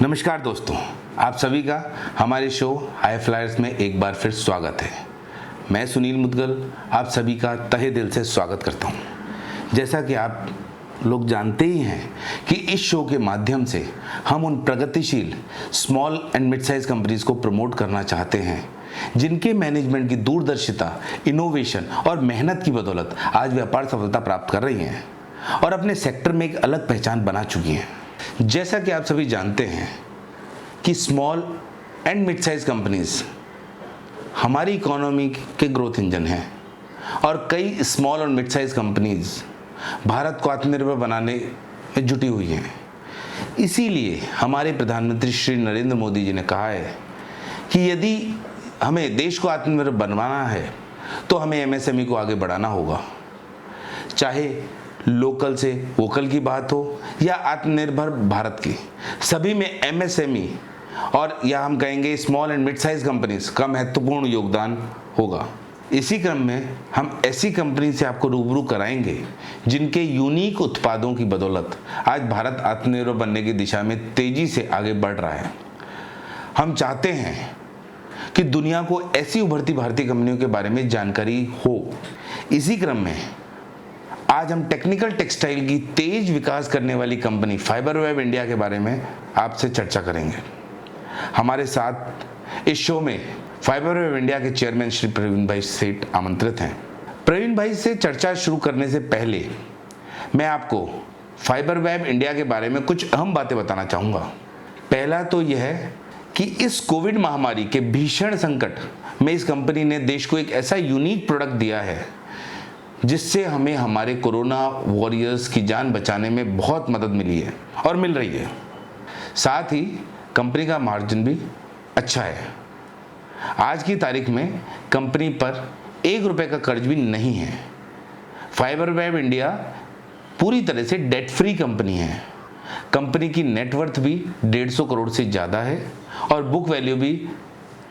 नमस्कार दोस्तों, आप सभी का हमारे शो हाई फ्लायर्स में एक बार फिर स्वागत है। मैं सुनील मुदगल आप सभी का तहे दिल से स्वागत करता हूं। जैसा कि आप लोग जानते ही हैं कि इस शो के माध्यम से हम उन प्रगतिशील small and mid size companies को प्रमोट करना चाहते हैं जिनके मैनेजमेंट की दूरदर्शिता, इनोवेशन और मेहनत की बदौलत आज व्यापार सफलता प्राप्त कर रही हैं और अपने सेक्टर में एक अलग पहचान बना चुकी हैं। जैसा कि आप सभी जानते हैं कि small and mid size companies हमारी इकोनॉमी के ग्रोथ इंजन हैं और कई स्मॉल और मिड साइज कंपनीज भारत को आत्मनिर्भर बनाने में जुटी हुई हैं। इसीलिए हमारे प्रधानमंत्री श्री नरेंद्र मोदी जी ने कहा है कि यदि हमें देश को आत्मनिर्भर बनवाना है तो हमें एमएसएमई को आगे बढ़ाना होगा। चाहे लोकल से वोकल की बात हो या आत्मनिर्भर भारत की, सभी में एमएसएमई और या हम कहेंगे small and mid size companies का महत्वपूर्ण योगदान होगा। इसी क्रम में हम ऐसी कंपनी से आपको रूबरू कराएंगे जिनके यूनिक उत्पादों की बदौलत आज भारत आत्मनिर्भर बनने की दिशा में तेजी से आगे बढ़ रहा है। हम चाहते हैं कि दुनिया को ऐसी उभरती भारतीय कंपनियों के बारे में जानकारी हो। इसी क्रम में आज हम टेक्निकल टेक्सटाइल की तेज विकास करने वाली कंपनी फाइबरवेव इंडिया के बारे में आपसे चर्चा करेंगे। हमारे साथ इस शो में फाइबरवेव इंडिया के चेयरमैन श्री प्रवीण भाई सेठ आमंत्रित हैं। प्रवीण भाई से चर्चा शुरू करने से पहले मैं आपको फाइबरवेव इंडिया के बारे में कुछ अहम बातें बताना चाहूँगा। पहला तो यह है कि इस कोविड महामारी के भीषण संकट में इस कंपनी ने देश को एक ऐसा यूनिक प्रोडक्ट दिया है जिससे हमें हमारे कोरोना वॉरियर्स की जान बचाने में बहुत मदद मिली है और मिल रही है। साथ ही कंपनी का मार्जिन भी अच्छा है। आज की तारीख में कंपनी पर ₹1 का कर्ज भी नहीं है। फाइबरवेव इंडिया पूरी तरह से डेट फ्री कंपनी है। कंपनी की नेटवर्थ भी 150 करोड़ से ज़्यादा है और बुक वैल्यू भी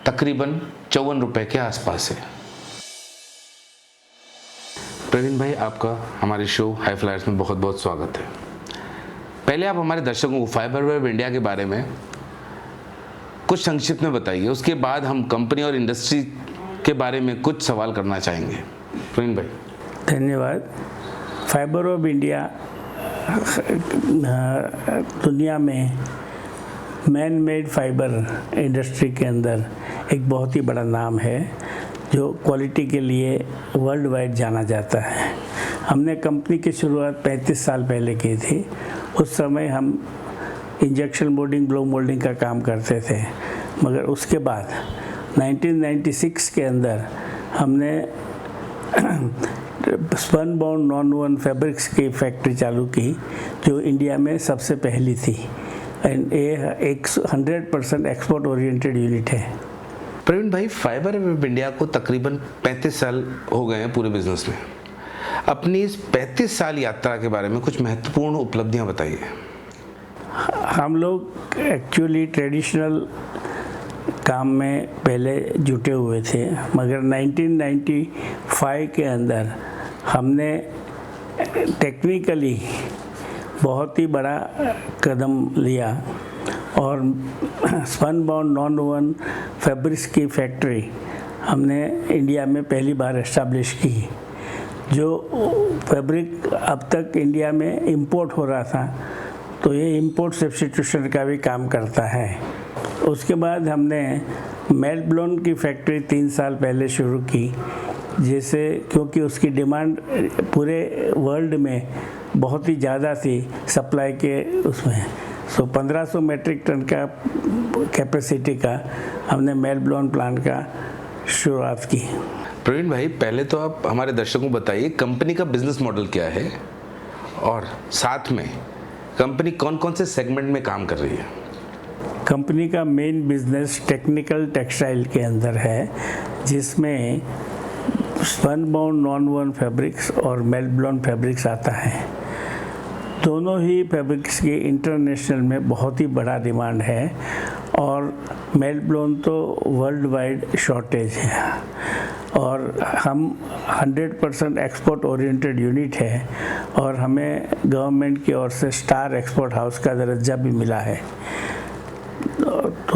तकरीबन ₹54 के आसपास है। प्रवीण भाई, आपका हमारे शो हाई फ्लायर्स में बहुत बहुत स्वागत है। पहले आप हमारे दर्शकों को फाइबरवेव इंडिया के बारे में कुछ संक्षिप्त में बताइए, उसके बाद हम कंपनी और इंडस्ट्री के बारे में कुछ सवाल करना चाहेंगे। प्रवीण भाई। धन्यवाद। फाइबरवेव इंडिया दुनिया में मैन मेड फाइबर इंडस्ट्री के अंदर एक बहुत ही बड़ा नाम है जो क्वालिटी के लिए वर्ल्ड वाइड जाना जाता है। हमने कंपनी की शुरुआत 35 साल पहले की थी। उस समय हम इंजेक्शन मोल्डिंग, ब्लो मोल्डिंग का काम करते थे, मगर उसके बाद 1996 के अंदर हमने spunbond non woven fabrics की फैक्ट्री चालू की जो इंडिया में सबसे पहली थी एंड ये एक 100% एक्सपोर्ट ओरिएंटेड यूनिट है। प्रवीण भाई, फाइबरवेव इंडिया को तकरीबन 35 साल हो गए हैं पूरे बिजनेस में। अपनी इस 35 साल यात्रा के बारे में कुछ महत्वपूर्ण उपलब्धियां बताइए। हम लोग एक्चुअली ट्रेडिशनल काम में पहले जुटे हुए थे, मगर 1995 के अंदर हमने टेक्निकली बहुत ही बड़ा कदम लिया और spunbond non woven fabrics की फैक्ट्री हमने इंडिया में पहली बार एस्टैब्लिश की। जो फैब्रिक अब तक इंडिया में इंपोर्ट हो रहा था, तो ये इंपोर्ट सब्स्टिट्यूशन का भी काम करता है। उसके बाद हमने मेल्ट ब्लोन की फैक्ट्री 3 साल पहले शुरू की, जिसे क्योंकि उसकी डिमांड पूरे वर्ल्ड में बहुत ही ज़्यादा थी सप्लाई के उसमें, सो 1500 मेट्रिक टन का कैपेसिटी का हमने मेल्ट ब्लोन प्लांट का शुरुआत की। प्रवीण भाई, पहले तो आप हमारे दर्शकों को बताइए कंपनी का बिजनेस मॉडल क्या है और साथ में कंपनी कौन कौन से सेगमेंट में काम कर रही है। कंपनी का मेन बिजनेस टेक्निकल टेक्सटाइल के अंदर है, जिसमें spunbond non woven fabrics और मेल्ट ब्लोन फैब्रिक्स आता है। दोनों ही फैब्रिक्स की इंटरनेशनल में बहुत ही बड़ा डिमांड है और मेल्ट ब्लोन तो वर्ल्ड वाइड शॉर्टेज है और हम 100% एक्सपोर्ट ओरिएंटेड यूनिट है और हमें गवर्नमेंट की ओर से स्टार एक्सपोर्ट हाउस का दर्जा भी मिला है।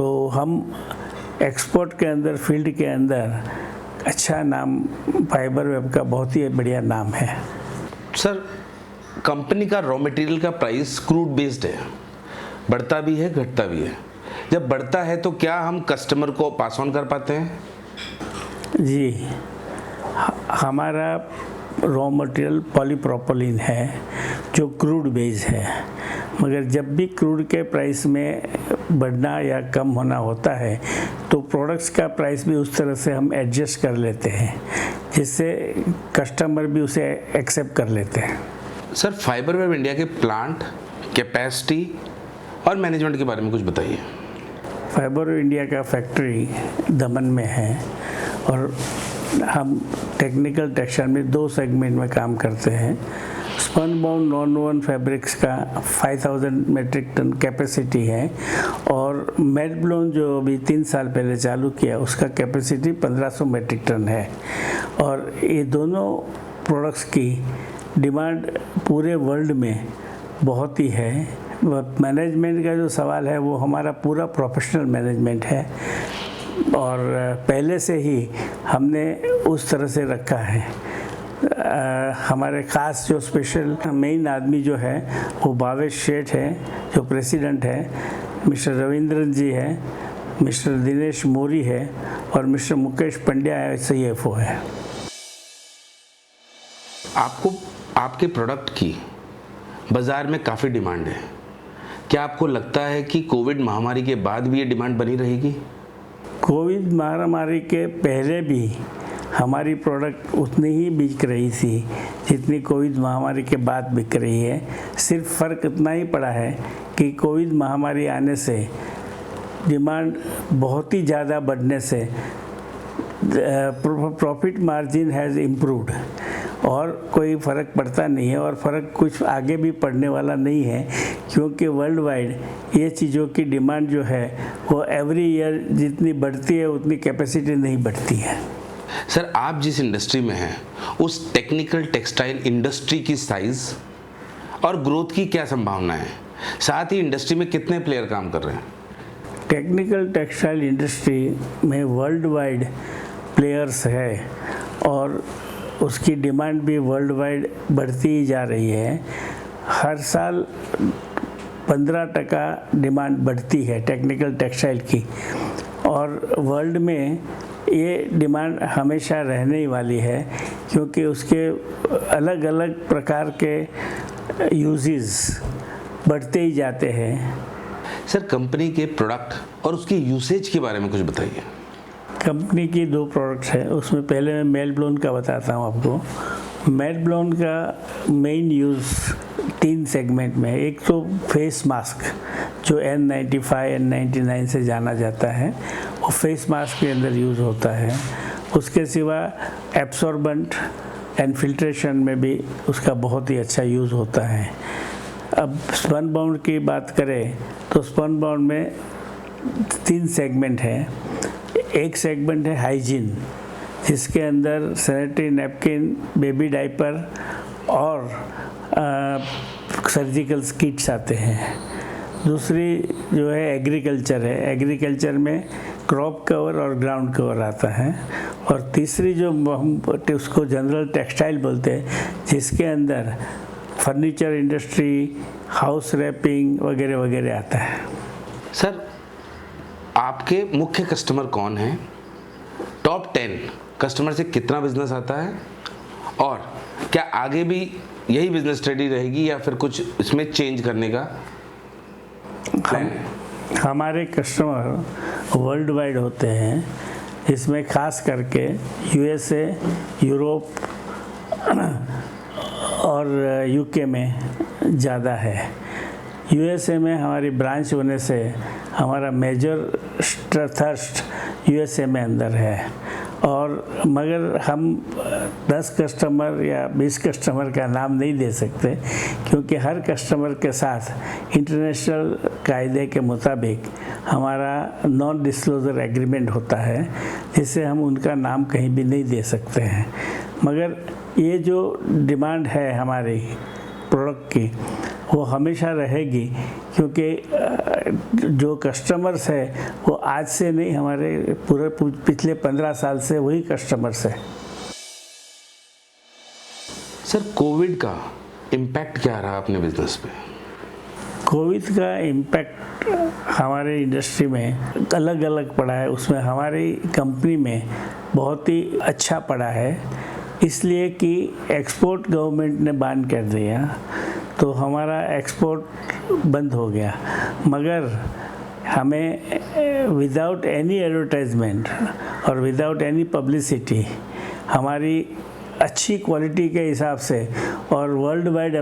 तो हम एक्सपोर्ट के अंदर, फील्ड के अंदर अच्छा नाम फाइबर वेब का बहुत ही बढ़िया नाम है। सर, कंपनी का रॉ मटेरियल का प्राइस क्रूड बेस्ड है, बढ़ता भी है घटता भी है। जब बढ़ता है तो क्या हम कस्टमर को पास ऑन कर पाते हैं? जी, हमारा रॉ मटेरियल पॉलीप्रोपिलीन है जो क्रूड बेस है, मगर जब भी क्रूड के प्राइस में बढ़ना या कम होना होता है तो प्रोडक्ट्स का प्राइस भी उस तरह से हम एडजस्ट कर लेते हैं जिससे कस्टमर भी उसे एक्सेप्ट कर लेते हैं। सर, फाइबर वेब इंडिया के प्लांट, कैपेसिटी और मैनेजमेंट के बारे में कुछ बताइए। फाइबर वेब इंडिया का फैक्ट्री दमन में है और हम टेक्निकल टेक्सटाइल में 2 सेगमेंट में काम करते हैं। Spunbond non woven fabrics का 5000 मेट्रिक टन कैपेसिटी है और मेड ब्लोन जो अभी 3 साल पहले चालू किया उसका कैपेसिटी 1500 मेट्रिक टन है। और ये दोनों प्रोडक्ट्स की डिमांड पूरे वर्ल्ड में बहुत ही है। मैनेजमेंट का जो सवाल है वो हमारा पूरा प्रोफेशनल मैनेजमेंट है और पहले से ही हमने उस तरह से रखा है। हमारे ख़ास जो स्पेशल मेन आदमी जो है वो भावेश शेठ है जो प्रेसिडेंट है, मिस्टर रविंद्रन जी है, मिस्टर दिनेश मोरी है और मिस्टर मुकेश पंड्या है, CFO है। आपको आपके प्रोडक्ट की बाज़ार में काफ़ी डिमांड है, क्या आपको लगता है कि कोविड महामारी के बाद भी ये डिमांड बनी रहेगी? कोविड महामारी के पहले भी हमारी प्रोडक्ट उतनी ही बिक रही थी जितनी कोविड महामारी के बाद बिक रही है। सिर्फ फ़र्क इतना ही पड़ा है कि कोविड महामारी आने से डिमांड बहुत ही ज़्यादा बढ़ने से प्रॉफिट मार्जिन हैज़ इम्प्रूव्ड और कोई फ़र्क पड़ता नहीं है और फ़र्क कुछ आगे भी पड़ने वाला नहीं है क्योंकि वर्ल्ड वाइड ये चीज़ों की डिमांड जो है वो एवरी ईयर जितनी बढ़ती है उतनी कैपेसिटी नहीं बढ़ती है। सर, आप जिस इंडस्ट्री में हैं उस टेक्निकल टेक्सटाइल इंडस्ट्री की साइज़ और ग्रोथ की क्या संभावना है? साथ ही इंडस्ट्री में कितने प्लेयर काम कर रहे हैं? टेक्निकल टेक्सटाइल इंडस्ट्री में वर्ल्ड वाइड प्लेयर्स है और उसकी डिमांड भी वर्ल्ड वाइड बढ़ती ही जा रही है। हर साल 15% डिमांड बढ़ती है टेक्निकल टेक्सटाइल की और वर्ल्ड में ये डिमांड हमेशा रहने ही वाली है क्योंकि उसके अलग अलग प्रकार के यूजेस बढ़ते ही जाते हैं। सर, कंपनी के प्रोडक्ट और उसकी यूसेज के बारे में कुछ बताइए। कंपनी की 2 प्रोडक्ट्स हैं, उसमें पहले मैं मेड ब्लोन का बताता हूँ आपको। मेड ब्लोन का मेन यूज़ 3 सेगमेंट में, एक तो फेस मास्क जो N95 N99 से जाना जाता है वो फेस मास्क के अंदर यूज़ होता है। उसके सिवा एब्सॉर्बेंट एंड फिल्ट्रेशन में भी उसका बहुत ही अच्छा यूज़ होता है। अब स्पन बाउंड की बात करें तो स्पन बाउंड में 3 सेगमेंट हैं। एक सेगमेंट है हाइजीन जिसके अंदर सैनिटरी नैपकिन, बेबी डाइपर और सर्जिकल किट्स आते हैं। दूसरी जो है एग्रीकल्चर है, एग्रीकल्चर में क्रॉप कवर और ग्राउंड कवर आता है। और तीसरी जो हम उसको जनरल टेक्सटाइल बोलते हैं जिसके अंदर फर्नीचर इंडस्ट्री, हाउस रैपिंग वगैरह वगैरह आता है। सर, आपके मुख्य कस्टमर कौन हैं? टॉप 10 कस्टमर से कितना बिजनेस आता है और क्या आगे भी यही बिजनेस स्टडी रहेगी या फिर कुछ इसमें चेंज करने का प्लान है? हमारे कस्टमर वर्ल्ड वाइड होते हैं, इसमें खास करके USA, यूरोप और UK में ज़्यादा है। USA में हमारी ब्रांच होने से हमारा मेजर थर्स्ट USA में अंदर है और मगर हम 10 कस्टमर या 20 कस्टमर का नाम नहीं दे सकते क्योंकि हर कस्टमर के साथ इंटरनेशनल कायदे के मुताबिक हमारा नॉन डिस्क्लोजर एग्रीमेंट होता है जिससे हम उनका नाम कहीं भी नहीं दे सकते हैं। मगर ये जो डिमांड है हमारी प्रोडक्ट की वो हमेशा रहेगी, क्योंकि जो कस्टमर्स है वो आज से नहीं, हमारे पूरे पिछले 15 साल से वही कस्टमर्स है। सर, कोविड का इम्पैक्ट क्या रहा अपने बिजनेस पे? कोविड का इम्पैक्ट हमारे इंडस्ट्री में अलग अलग पड़ा है, उसमें हमारी कंपनी में बहुत ही अच्छा पड़ा है, इसलिए कि एक्सपोर्ट गवर्नमेंट ने बैन कर दिया तो हमारा एक्सपोर्ट बंद हो गया। मगर हमें विदाउट एनी एडवर्टाइजमेंट और विदाउट एनी पब्लिसिटी हमारी अच्छी क्वालिटी के हिसाब से और वर्ल्ड वाइड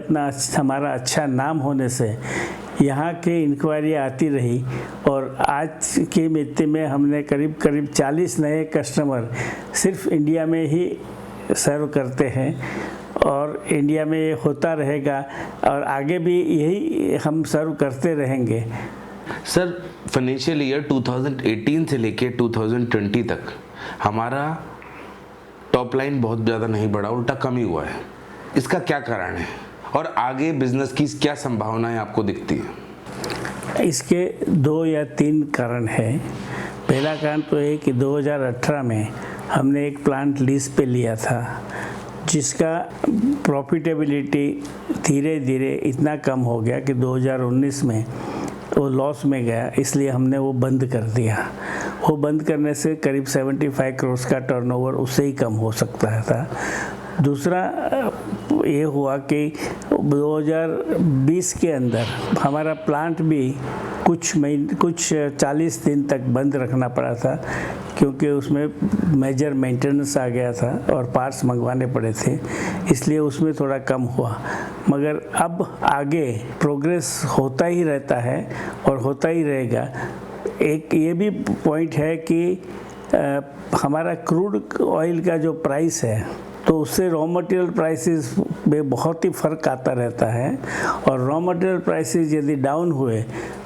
हमारा अच्छा नाम होने से यहाँ के इंक्वायरी आती रही, और आज की मिति में हमने करीब 40 नए कस्टमर सिर्फ इंडिया में ही सर्व करते हैं, और इंडिया में ये होता रहेगा और आगे भी यही हम सर्व करते रहेंगे। सर, फाइनेंशियल ईयर 2018 से लेके 2020 तक हमारा टॉप लाइन बहुत ज़्यादा नहीं बढ़ा, उल्टा कम ही हुआ है। इसका क्या कारण है और आगे बिजनेस की क्या संभावनाएं आपको दिखती हैं? इसके 2 या 3 कारण हैं। पहला कारण तो है कि 2018 में हमने एक प्लांट लीज पे लिया था, जिसका प्रॉफिटेबिलिटी धीरे धीरे इतना कम हो गया कि 2019 में वो लॉस में गया, इसलिए हमने वो बंद कर दिया। वो बंद करने से करीब 75 करोड़ का टर्नओवर उससे ही कम हो सकता था। दूसरा ये हुआ कि 2020 के अंदर हमारा प्लांट भी कुछ 40 दिन तक बंद रखना पड़ा था, क्योंकि उसमें मेजर मेंटेनेंस आ गया था और पार्ट्स मंगवाने पड़े थे, इसलिए उसमें थोड़ा कम हुआ। मगर अब आगे प्रोग्रेस होता ही रहता है और होता ही रहेगा। एक ये भी पॉइंट है कि हमारा क्रूड ऑयल का जो प्राइस है तो उससे रॉ मटेरियल प्राइसेस में बहुत ही फ़र्क आता रहता है, और रॉ मटेरियल प्राइसेस यदि डाउन हुए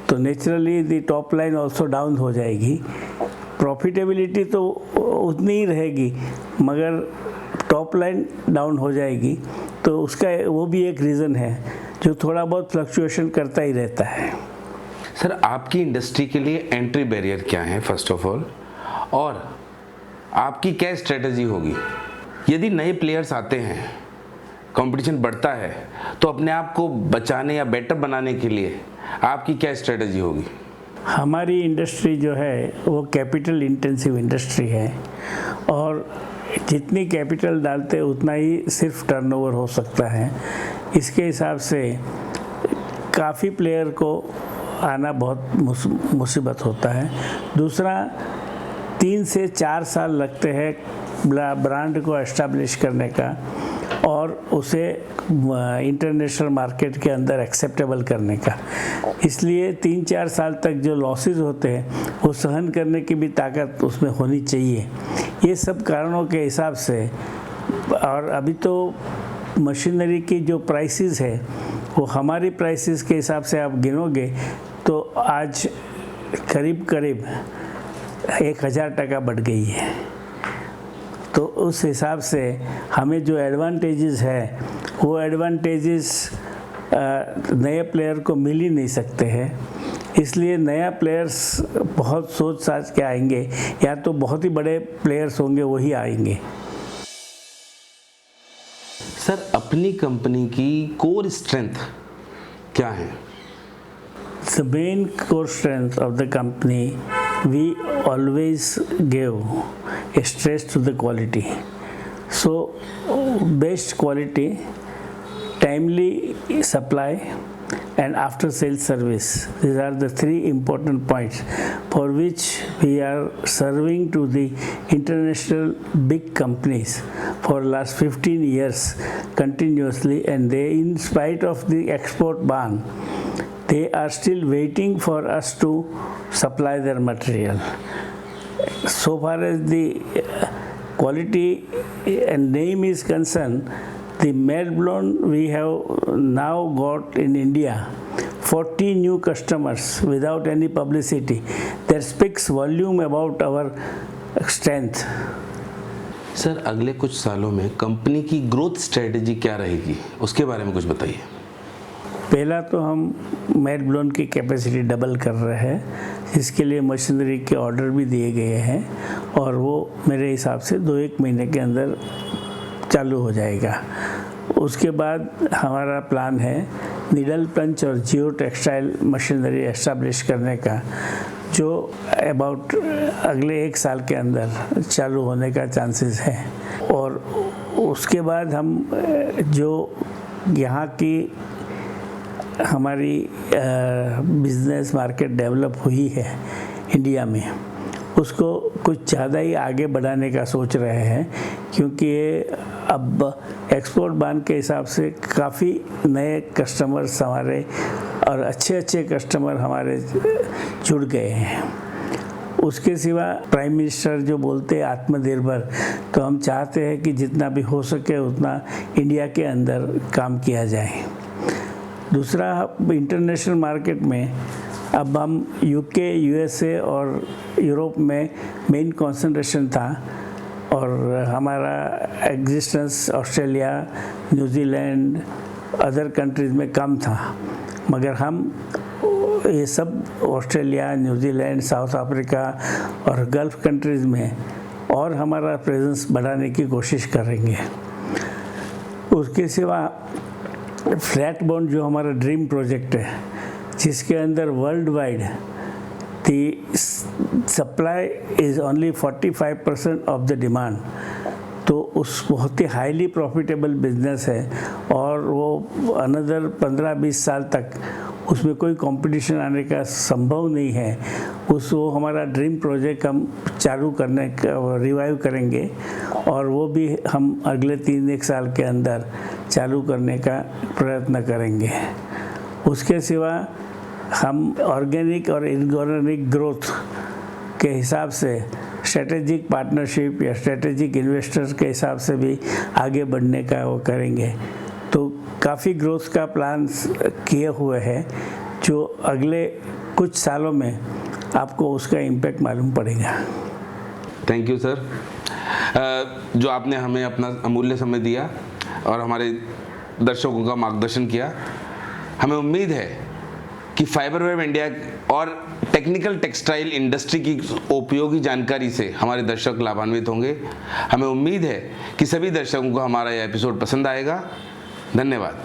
तो naturally the top line also down हो जाएगी। प्रॉफिटेबिलिटी तो उतनी ही रहेगी मगर टॉप लाइन डाउन हो जाएगी, तो उसका वो भी एक रीज़न है जो थोड़ा बहुत फ्लक्चुएशन करता ही रहता है। सर, आपकी इंडस्ट्री के लिए एंट्री बैरियर क्या है फर्स्ट ऑफ ऑल, और आपकी क्या स्ट्रेटजी होगी? यदि नए प्लेयर्स आते हैं, कंपटीशन बढ़ता है, तो अपने आप को बचाने या बेटर बनाने के लिए आपकी क्या स्ट्रेटजी होगी? हमारी इंडस्ट्री जो है वो कैपिटल इंटेंसिव इंडस्ट्री है, और जितनी कैपिटल डालते उतना ही सिर्फ टर्नओवर हो सकता है। इसके हिसाब से काफ़ी प्लेयर को आना बहुत मुसीबत होता है। दूसरा, 3 से 4 साल लगते हैं ब्रांड को एस्टैब्लिश करने का और उसे इंटरनेशनल मार्केट के अंदर एक्सेप्टेबल करने का। इसलिए 3-4 साल तक जो लॉसेस होते हैं वो सहन करने की भी ताकत उसमें होनी चाहिए। ये सब कारणों के हिसाब से, और अभी तो मशीनरी की जो प्राइसेस है वो हमारी प्राइसेस के हिसाब से आप गिनोगे तो आज करीब 1000 बढ़ गई है। तो उस हिसाब से हमें जो एडवांटेजेस है वो एडवांटेजेस नए प्लेयर को मिल ही नहीं सकते हैं। इसलिए नया प्लेयर्स बहुत सोच साच के आएंगे, या तो बहुत ही बड़े प्लेयर्स होंगे वही आएंगे। सर, अपनी कंपनी की कोर स्ट्रेंथ क्या है? The main core strength of the company, we always give a stress to the quality. So, best quality, timely supply, and after sales service. These are the 3 important points for which we are serving to the international big companies for last 15 years continuously, and they, in spite of the export ban, they are still waiting for us to supply their material. So far as the quality and name is concerned, the Melbourne we have now got in India 40 new customers without any publicity. That speaks volume about our strength. Sir, अगले कुछ सालों में company की growth strategy क्या रहेगी, उसके बारे में कुछ बताइए। पहला तो हम मेड ब्लोन की कैपेसिटी डबल कर रहे हैं, इसके लिए मशीनरी के ऑर्डर भी दिए गए हैं और वो मेरे हिसाब से 2-1 महीने के अंदर चालू हो जाएगा। उसके बाद हमारा प्लान है नीडल पंच और जियो टेक्सटाइल मशीनरी एस्टैब्लिश करने का, जो अबाउट अगले 1 साल के अंदर चालू होने का चांसेस है। और उसके बाद हम जो यहाँ की हमारी बिजनेस मार्केट डेवलप हुई है इंडिया में, उसको कुछ ज़्यादा ही आगे बढ़ाने का सोच रहे हैं, क्योंकि ये अब एक्सपोर्ट बैन के हिसाब से काफ़ी नए कस्टमर्स हमारे और अच्छे कस्टमर हमारे जुड़ गए हैं। उसके सिवा प्राइम मिनिस्टर जो बोलते हैं आत्मनिर्भर, तो हम चाहते हैं कि जितना भी हो सके उतना इंडिया के अंदर काम किया जाए। दूसरा, इंटरनेशनल मार्केट में अब हम यूके, यूएसए और यूरोप में मेन कंसंट्रेशन था और हमारा existence Australia, New Zealand, other countries में कम था, मगर हम ये सब ऑस्ट्रेलिया, न्यूजीलैंड, साउथ अफ्रीका और गल्फ़ कंट्रीज़ में और हमारा प्रेजेंस बढ़ाने की कोशिश करेंगे। उसके सिवा फ्लैट बॉन्ड जो हमारा ड्रीम प्रोजेक्ट है, जिसके अंदर world wide the supply is only 45% of the demand, तो उस बहुत ही हाईली प्रॉफिटेबल बिजनेस है और वो अनदर 15-20 साल तक उसमें कोई कंपटीशन आने का संभव नहीं है। वो हमारा ड्रीम प्रोजेक्ट हम चालू करने का रिवाइव करेंगे और वो भी हम अगले 3-1 साल के अंदर चालू करने का प्रयत्न करेंगे। उसके सिवा हम ऑर्गेनिक और इनऑर्गेनिक ग्रोथ के हिसाब से स्ट्रेटेजिक पार्टनरशिप या स्ट्रेटेजिक इन्वेस्टर्स के हिसाब से भी आगे बढ़ने का वो करेंगे। तो काफ़ी ग्रोथ का प्लान किए हुए हैं, जो अगले कुछ सालों में आपको उसका इम्पैक्ट मालूम पड़ेगा। थैंक यू सर, जो आपने हमें अपना अमूल्य समय दिया और हमारे दर्शकों का मार्गदर्शन किया। हमें उम्मीद है कि फाइबरवेव इंडिया और टेक्निकल टेक्सटाइल इंडस्ट्री की उपयोगी जानकारी से हमारे दर्शक लाभान्वित होंगे। हमें उम्मीद है कि सभी दर्शकों को हमारा यह एपिसोड पसंद आएगा। धन्यवाद।